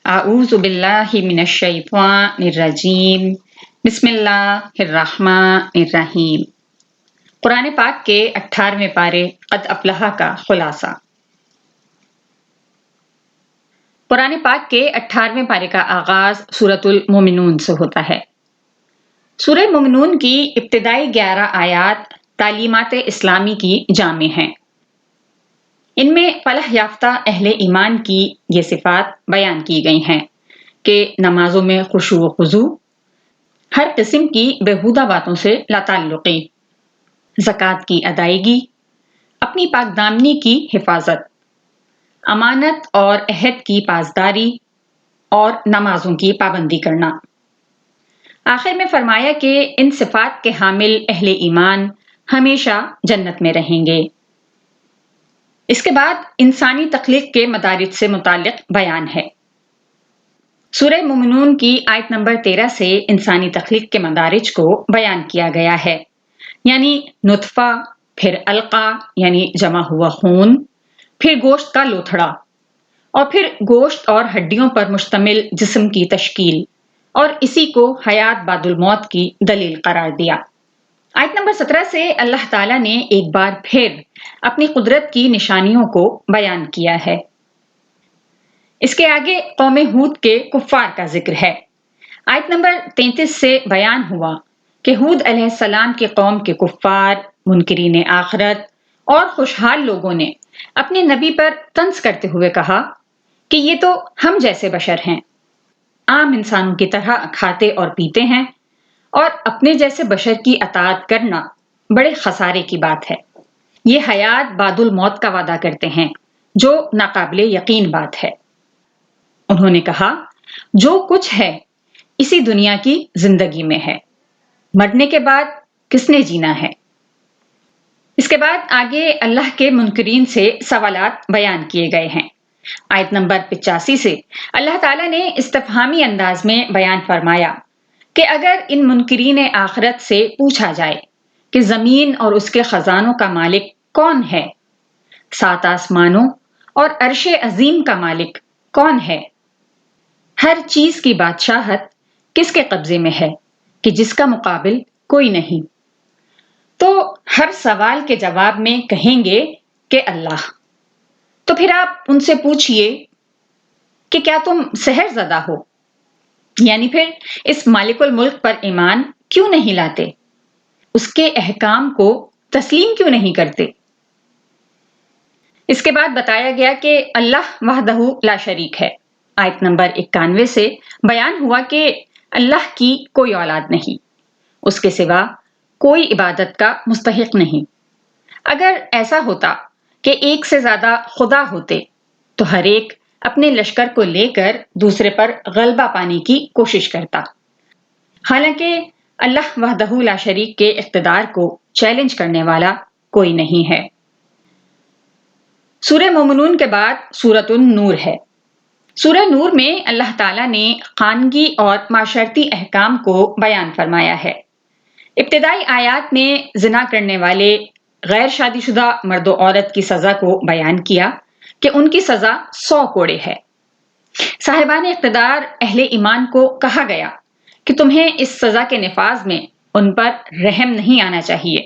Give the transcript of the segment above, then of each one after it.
اعوذ باللہ من الشیطان الرجیم بسم اللہ الرحمن الرحیم۔ قرآن پاک کے 18ویں پارے قد افلح کا خلاصہ۔ قرآن پاک کے 18ویں پارے کا آغاز سورۃ المومنون سے ہوتا ہے۔ سورہ مومنون کی ابتدائی 11 آیات تعلیمات اسلامی کی جامع ہیں۔ ان میں فلاح یافتہ اہل ایمان کی یہ صفات بیان کی گئی ہیں کہ نمازوں میں خشوع و خضوع، ہر قسم کی بیہودہ باتوں سے لا تعلقی، زکوٰۃ کی ادائیگی، اپنی پاک دامنی کی حفاظت، امانت اور عہد کی پاسداری اور نمازوں کی پابندی کرنا۔ آخر میں فرمایا کہ ان صفات کے حامل اہل ایمان ہمیشہ جنت میں رہیں گے۔ اس کے بعد انسانی تخلیق کے مدارج سے متعلق بیان ہے۔ سورہ مومنون کی آیت نمبر 13 سے انسانی تخلیق کے مدارج کو بیان کیا گیا ہے، یعنی نطفہ، پھر علقہ یعنی جمع ہوا خون، پھر گوشت کا لوتھڑا، اور پھر گوشت اور ہڈیوں پر مشتمل جسم کی تشکیل، اور اسی کو حیات بعد الموت کی دلیل قرار دیا۔ آیت نمبر 17 سے اللہ تعالیٰ نے ایک بار پھر اپنی قدرت کی نشانیوں کو بیان کیا ہے۔ اس کے آگے قوم ہود کے کفار کا ذکر ہے۔ آیت نمبر 33 سے بیان ہوا کہ ہود علیہ السلام کے قوم کے کفار، منکرین آخرت اور خوشحال لوگوں نے اپنے نبی پر طنز کرتے ہوئے کہا کہ یہ تو ہم جیسے بشر ہیں، عام انسانوں کی طرح کھاتے اور پیتے ہیں، اور اپنے جیسے بشر کی اطاعت کرنا بڑے خسارے کی بات ہے۔ یہ حیات بعد الموت کا وعدہ کرتے ہیں جو ناقابل یقین بات ہے۔ انہوں نے کہا جو کچھ ہے اسی دنیا کی زندگی میں ہے، مرنے کے بعد کس نے جینا ہے۔ اس کے بعد آگے اللہ کے منکرین سے سوالات بیان کیے گئے ہیں۔ آیت نمبر 85 سے اللہ تعالیٰ نے استفہامی انداز میں بیان فرمایا کہ اگر ان منکرین آخرت سے پوچھا جائے کہ زمین اور اس کے خزانوں کا مالک کون ہے، 7 آسمانوں اور عرش عظیم کا مالک کون ہے، ہر چیز کی بادشاہت کس کے قبضے میں ہے کہ جس کا مقابل کوئی نہیں، تو ہر سوال کے جواب میں کہیں گے کہ اللہ۔ تو پھر آپ ان سے پوچھئے کہ کیا تم سحر زدہ ہو، یعنی پھر اس مالک الملک پر ایمان کیوں نہیں لاتے، اس کے احکام کو تسلیم کیوں نہیں کرتے۔ اس کے بعد بتایا گیا کہ اللہ وحدہ لا شریک ہے۔ آیت نمبر 91 سے بیان ہوا کہ اللہ کی کوئی اولاد نہیں، اس کے سوا کوئی عبادت کا مستحق نہیں۔ اگر ایسا ہوتا کہ ایک سے زیادہ خدا ہوتے تو ہر ایک اپنے لشکر کو لے کر دوسرے پر غلبہ پانے کی کوشش کرتا۔ حالانکہ اللہ وحدہ لا شریک کے اقتدار کو چیلنج کرنے والا کوئی نہیں ہے۔ سورہ مومنون کے بعد سورۃ النور ہے۔ سورہ نور میں اللہ تعالیٰ نے خانگی اور معاشرتی احکام کو بیان فرمایا ہے۔ ابتدائی آیات میں زنا کرنے والے غیر شادی شدہ مرد و عورت کی سزا کو بیان کیا کہ ان کی سزا 100 کوڑے ہے۔ صاحبان اقتدار اہل ایمان کو کہا گیا کہ تمہیں اس سزا کے نفاذ میں ان پر رحم نہیں آنا چاہیے،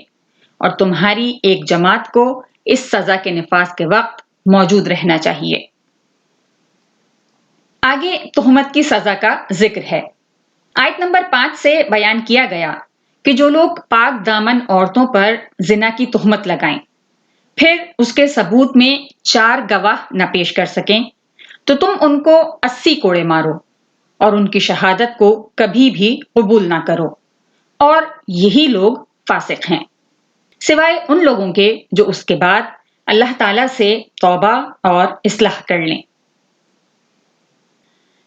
اور تمہاری ایک جماعت کو اس سزا کے نفاذ کے وقت موجود رہنا چاہیے۔ آگے تہمت کی سزا کا ذکر ہے۔ آیت نمبر 5 سے بیان کیا گیا کہ جو لوگ پاک دامن عورتوں پر زنا کی تہمت لگائیں، پھر اس کے ثبوت میں 4 گواہ نہ پیش کر سکیں، تو تم ان کو 80 کوڑے مارو اور ان کی شہادت کو کبھی بھی قبول نہ کرو، اور یہی لوگ فاسق ہیں، سوائے ان لوگوں کے جو اس کے بعد اللہ تعالیٰ سے توبہ اور اصلاح کر لیں۔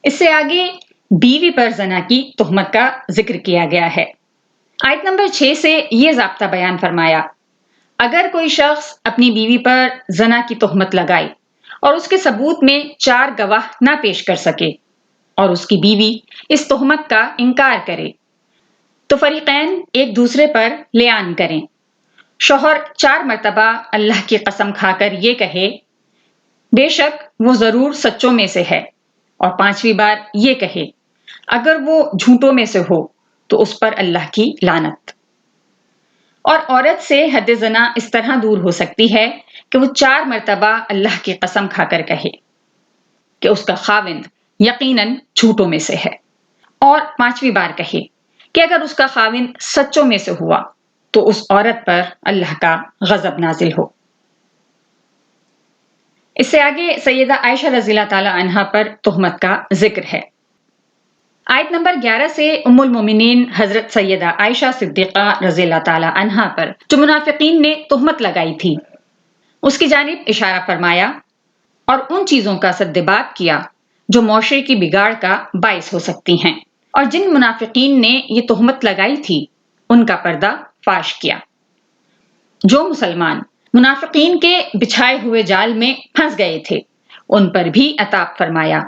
اس سے آگے بیوی پر زنا کی تہمت کا ذکر کیا گیا ہے۔ آیت نمبر 6 سے یہ ضابطہ بیان فرمایا، اگر کوئی شخص اپنی بیوی پر زنا کی تہمت لگائے اور اس کے ثبوت میں 4 گواہ نہ پیش کر سکے، اور اس کی بیوی اس تہمت کا انکار کرے، تو فریقین ایک دوسرے پر لعان کریں۔ شوہر 4 مرتبہ اللہ کی قسم کھا کر یہ کہے، بے شک وہ ضرور سچوں میں سے ہے، اور 5ویں بار یہ کہے اگر وہ جھوٹوں میں سے ہو تو اس پر اللہ کی لعنت۔ اور عورت سے حد زنا اس طرح دور ہو سکتی ہے کہ وہ 4 مرتبہ اللہ کی قسم کھا کر کہے کہ اس کا خاوند یقیناً جھوٹوں میں سے ہے، اور 5ویں بار کہے کہ اگر اس کا خاوند سچوں میں سے ہوا تو اس عورت پر اللہ کا غضب نازل ہو۔ اس سے آگے سیدہ عائشہ رضی اللہ تعالی عنہا پر تہمت کا ذکر ہے۔ آیت نمبر 11 سے ام المومنین حضرت سیدہ عائشہ صدیقہ رضی اللہ تعالی عنہا پر جو منافقین نے تہمت لگائی تھی اس کی جانب اشارہ فرمایا اور ان چیزوں کا سدباب کیا جو معاشرے کی بگاڑ کا باعث ہو سکتی ہیں، اور جن منافقین نے یہ تہمت لگائی تھی ان کا پردہ فاش کیا۔ جو مسلمان منافقین کے بچھائے ہوئے جال میں پھنس گئے تھے ان پر بھی عتاب فرمایا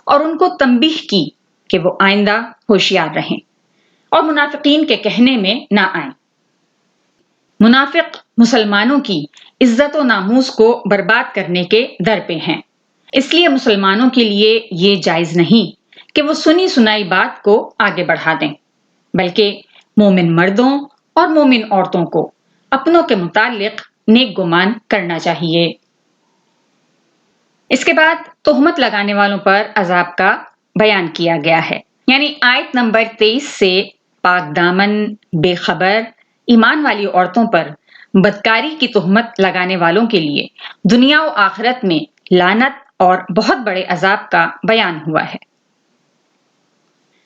اور ان کو تنبیہ کی کہ وہ آئندہ ہوشیار رہیں اور منافقین کے کہنے میں نہ آئیں۔ منافق مسلمانوں کی عزت و ناموس کو برباد کرنے کے در پہ ہیں، اس لیے مسلمانوں کے لیے یہ جائز نہیں کہ وہ سنی سنائی بات کو آگے بڑھا دیں، بلکہ مومن مردوں اور مومن عورتوں کو اپنوں کے متعلق نیک گمان کرنا چاہیے۔ اس کے بعد تہمت لگانے والوں پر عذاب کا بیان کیا گیا ہے، یعنی آیت نمبر 23 سے پاک دامن، بے خبر، ایمان والی عورتوں پر بدکاری کی تہمت لگانے والوں کے لیے دنیا و آخرت میں لعنت اور بہت بڑے عذاب کا بیان ہوا ہے۔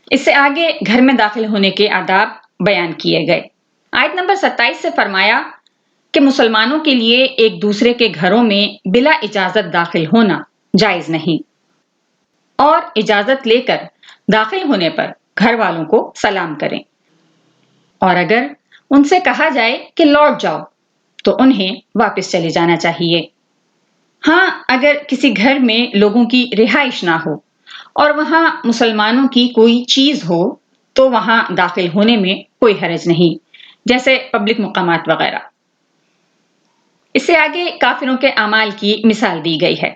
اس سے آگے گھر میں داخل ہونے کے آداب بیان کیے گئے۔ آیت نمبر 27 سے فرمایا کہ مسلمانوں کے لیے ایک دوسرے کے گھروں میں بلا اجازت داخل ہونا جائز نہیں، اور اجازت لے کر داخل ہونے پر گھر والوں کو سلام کریں، اور اگر ان سے کہا جائے کہ لوٹ جاؤ تو انہیں واپس چلے جانا چاہیے۔ ہاں، اگر کسی گھر میں لوگوں کی رہائش نہ ہو اور وہاں مسلمانوں کی کوئی چیز ہو تو وہاں داخل ہونے میں کوئی حرج نہیں، جیسے پبلک مقامات وغیرہ۔ اس سے آگے کافروں کے اعمال کی مثال دی گئی ہے۔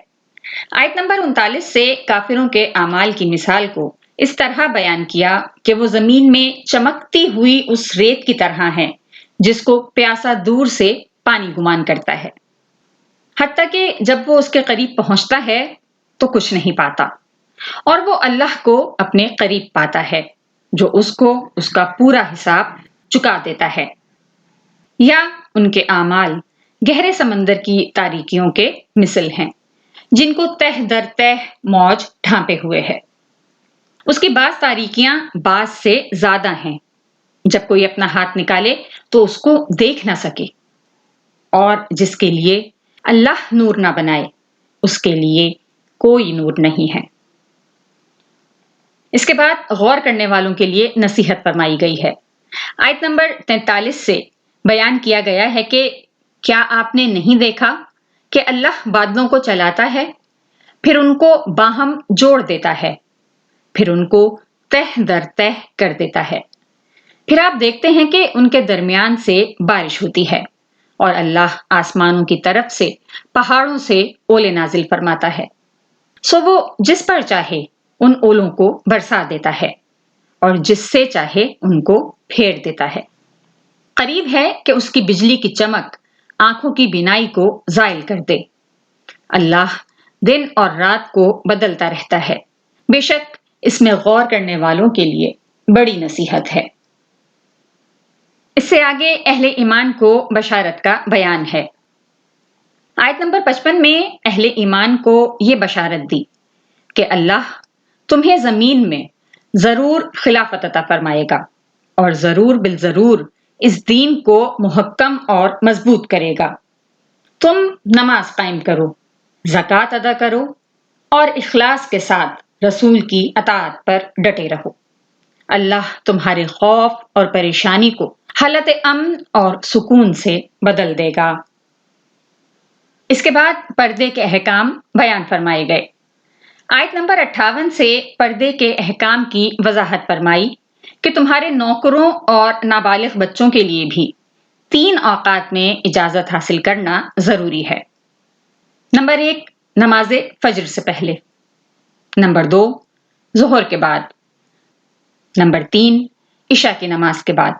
آیت نمبر 39 سے کافروں کے اعمال کی مثال کو اس طرح بیان کیا کہ وہ زمین میں چمکتی ہوئی اس ریت کی طرح ہیں جس کو پیاسا دور سے پانی گمان کرتا ہے، حتیٰ کہ جب وہ اس کے قریب پہنچتا ہے تو کچھ نہیں پاتا، اور وہ اللہ کو اپنے قریب پاتا ہے جو اس کو اس کا پورا حساب چکا دیتا ہے۔ یا ان کے اعمال گہرے سمندر کی تاریکیوں کے مثل ہیں جن کو تہ در تہ موج ڈھانپے ہوئے ہے، اس کی بعض تاریکیاں بعض سے زیادہ ہیں، جب کوئی اپنا ہاتھ نکالے تو اس کو دیکھ نہ سکے، اور جس کے لیے اللہ نور نہ بنائے اس کے لیے کوئی نور نہیں ہے۔ اس کے بعد غور کرنے والوں کے لیے نصیحت فرمائی گئی ہے۔ آیت نمبر 43 سے بیان کیا گیا ہے کہ کیا آپ نے نہیں دیکھا کہ اللہ بادلوں کو چلاتا ہے، پھر ان کو باہم جوڑ دیتا ہے، پھر ان کو تہ در تہ کر دیتا ہے، پھر آپ دیکھتے ہیں کہ ان کے درمیان سے بارش ہوتی ہے، اور اللہ آسمانوں کی طرف سے پہاڑوں سے اولے نازل فرماتا ہے، سو وہ جس پر چاہے ان اولوں کو برسا دیتا ہے اور جس سے چاہے ان کو پھیر دیتا ہے۔ قریب ہے کہ اس کی بجلی کی چمک آنکھوں کی بینائی کو زائل کر دے۔ اللہ دن اور رات کو بدلتا رہتا ہے، بے شک اس میں غور کرنے والوں کے لیے بڑی نصیحت ہے۔ اس سے آگے اہل ایمان کو بشارت کا بیان ہے۔ آیت نمبر 55 میں اہل ایمان کو یہ بشارت دی کہ اللہ تمہیں زمین میں ضرور خلافت عطا فرمائے گا، اور ضرور بالضرور اس دین کو محکم اور مضبوط کرے گا۔ تم نماز قائم کرو، زکوٰۃ ادا کرو، اور اخلاص کے ساتھ رسول کی اطاعت پر ڈٹے رہو۔ اللہ تمہارے خوف اور پریشانی کو حالت امن اور سکون سے بدل دے گا۔ اس کے بعد پردے کے احکام بیان فرمائے گئے۔ آیت نمبر 58 سے پردے کے احکام کی وضاحت فرمائی کہ تمہارے نوکروں اور نابالغ بچوں کے لیے بھی 3 اوقات میں اجازت حاصل کرنا ضروری ہے۔ نمبر 1، نماز فجر سے پہلے۔ نمبر 2 ظہر کے بعد، نمبر 3 عشاء کی نماز کے بعد۔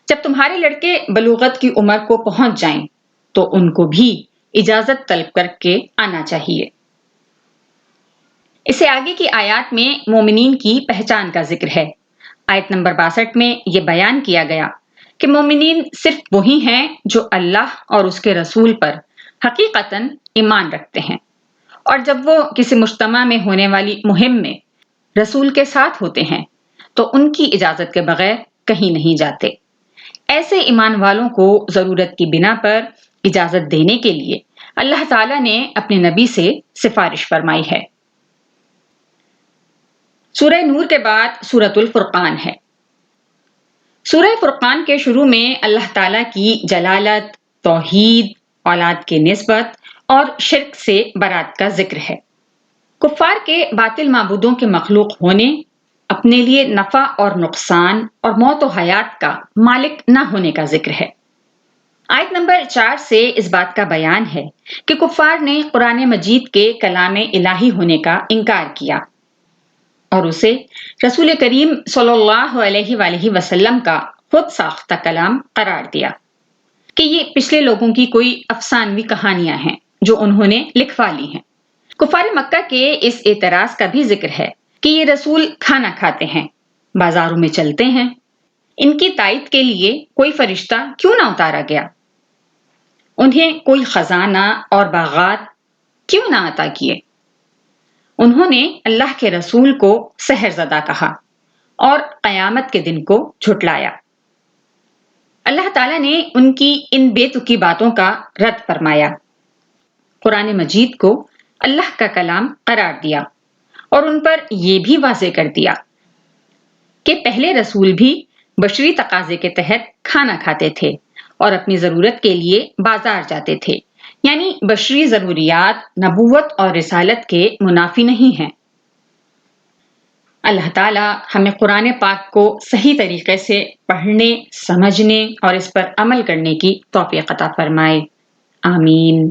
جب تمہارے لڑکے بلوغت کی عمر کو پہنچ جائیں تو ان کو بھی اجازت طلب کر کے آنا چاہیے۔ اس سے آگے کی آیات میں مومنین کی پہچان کا ذکر ہے۔ آیت نمبر 62 میں یہ بیان کیا گیا کہ مومنین صرف وہی ہیں جو اللہ اور اس کے رسول پر حقیقتاً ایمان رکھتے ہیں، اور جب وہ کسی مجتمع میں ہونے والی مہم میں رسول کے ساتھ ہوتے ہیں تو ان کی اجازت کے بغیر کہیں نہیں جاتے۔ ایسے ایمان والوں کو ضرورت کی بنا پر اجازت دینے کے لیے اللہ تعالیٰ نے اپنے نبی سے سفارش فرمائی ہے۔ سورہ نور کے بعد سورۃ الفرقان ہے۔ سورہ فرقان کے شروع میں اللہ تعالیٰ کی جلالت، توحید، اولاد کی نسبت اور شرک سے برات کا ذکر ہے۔ کفار کے باطل معبودوں کے مخلوق ہونے، اپنے لیے نفع اور نقصان اور موت و حیات کا مالک نہ ہونے کا ذکر ہے۔ آیت نمبر 4 سے اس بات کا بیان ہے کہ کفار نے قرآن مجید کے کلام الہی ہونے کا انکار کیا اور اسے رسول کریم صلی اللہ علیہ وآلہ وسلم کا خود ساختہ کلام قرار دیا کہ یہ پچھلے لوگوں کی کوئی افسانوی کہانیاں ہیں جو انہوں نے لکھوا لی ہیں۔ کفار مکہ کے اس اعتراض کا بھی ذکر ہے کہ یہ رسول کھانا کھاتے ہیں، بازاروں میں چلتے ہیں، ان کی تائید کے لیے کوئی فرشتہ کیوں نہ اتارا گیا؟ انہیں کوئی خزانہ اور باغات کیوں نہ عطا کیے؟ انہوں نے اللہ کے رسول کو سحر زدہ کہا اور قیامت کے دن کو جھٹلایا۔ اللہ تعالیٰ نے ان کی ان بے تکی باتوں کا رد فرمایا، قرآن مجید کو اللہ کا کلام قرار دیا اور ان پر یہ بھی واضح کر دیا کہ پہلے رسول بھی بشری تقاضے کے تحت کھانا کھاتے تھے اور اپنی ضرورت کے لیے بازار جاتے تھے، یعنی بشری ضروریات نبوت اور رسالت کے منافی نہیں ہیں۔ اللہ تعالیٰ ہمیں قرآن پاک کو صحیح طریقے سے پڑھنے، سمجھنے اور اس پر عمل کرنے کی توفیق عطا فرمائے۔ آمین۔